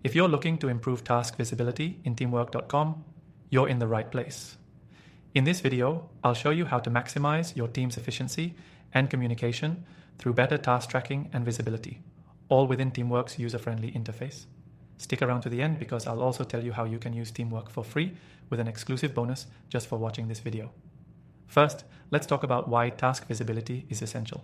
If you're looking to improve task visibility in teamwork.com, you're in the right place. In this video, I'll show you how to maximize your team's efficiency and communication through better task tracking and visibility, all within Teamwork's user-friendly interface. Stick around to the end because I'll also tell you how you can use Teamwork for free with an exclusive bonus just for watching this video. First, let's talk about why task visibility is essential.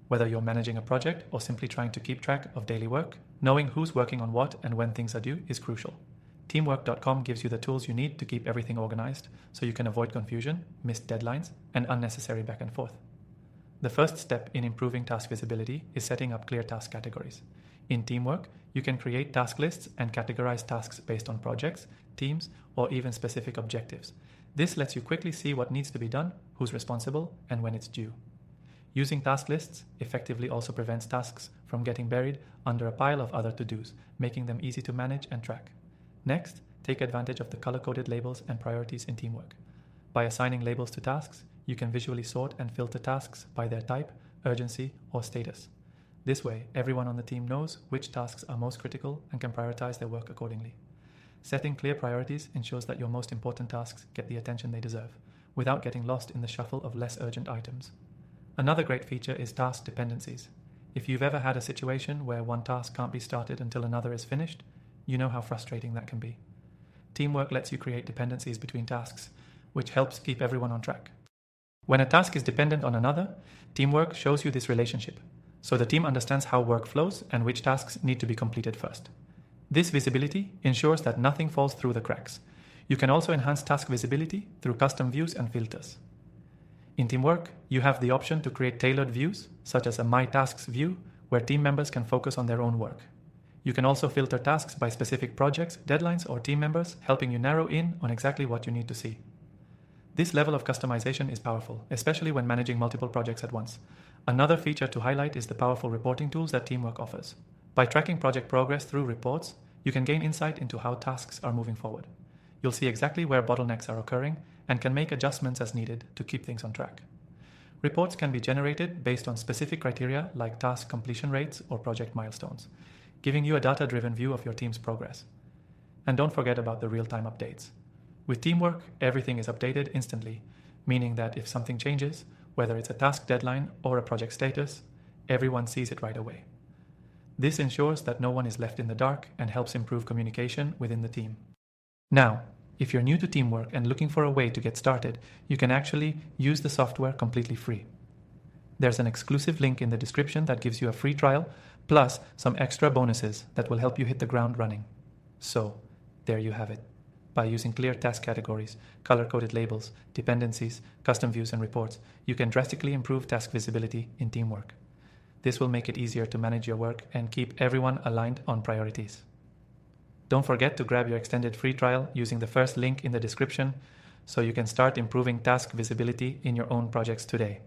Whether you're managing a project or simply trying to keep track of daily work, knowing who's working on what and when things are due is crucial. Teamwork.com gives you the tools you need to keep everything organized so you can avoid confusion, missed deadlines, and unnecessary back and forth. The first step in improving task visibility is setting up clear task categories. In Teamwork, you can create task lists and categorize tasks based on projects, teams, or even specific objectives. This lets you quickly see what needs to be done, who's responsible, and when it's due. Using task lists effectively also prevents tasks from getting buried under a pile of other to-dos, making them easy to manage and track. Next, take advantage of the color-coded labels and priorities in Teamwork. By assigning labels to tasks, you can visually sort and filter tasks by their type, urgency, or status. This way, everyone on the team knows which tasks are most critical and can prioritize their work accordingly. Setting clear priorities ensures that your most important tasks get the attention they deserve, without getting lost in the shuffle of less urgent items. Another great feature is task dependencies. If you've ever had a situation where one task can't be started until another is finished, you know how frustrating that can be. Teamwork lets you create dependencies between tasks, which helps keep everyone on track. When a task is dependent on another, Teamwork shows you this relationship, so the team understands how work flows and which tasks need to be completed first. This visibility ensures that nothing falls through the cracks. You can also enhance task visibility through custom views and filters. In Teamwork, you have the option to create tailored views, such as a My Tasks view, where team members can focus on their own work. You can also filter tasks by specific projects, deadlines, or team members, helping you narrow in on exactly what you need to see. This level of customization is powerful, especially when managing multiple projects at once. Another feature to highlight is the powerful reporting tools that Teamwork offers. By tracking project progress through reports, you can gain insight into how tasks are moving forward. You'll see exactly where bottlenecks are occurring and can make adjustments as needed to keep things on track. Reports can be generated based on specific criteria like task completion rates or project milestones, giving you a data-driven view of your team's progress. And don't forget about the real-time updates. With Teamwork, everything is updated instantly, meaning that if something changes, whether it's a task deadline or a project status, everyone sees it right away. This ensures that no one is left in the dark and helps improve communication within the team. Now, if you're new to Teamwork and looking for a way to get started, you can actually use the software completely free. There's an exclusive link in the description that gives you a free trial, plus some extra bonuses that will help you hit the ground running. So, there you have it. By using clear task categories, color-coded labels, dependencies, custom views, and reports, you can drastically improve task visibility in Teamwork. This will make it easier to manage your work and keep everyone aligned on priorities. Don't forget to grab your extended free trial using the first link in the description so you can start improving task visibility in your own projects today.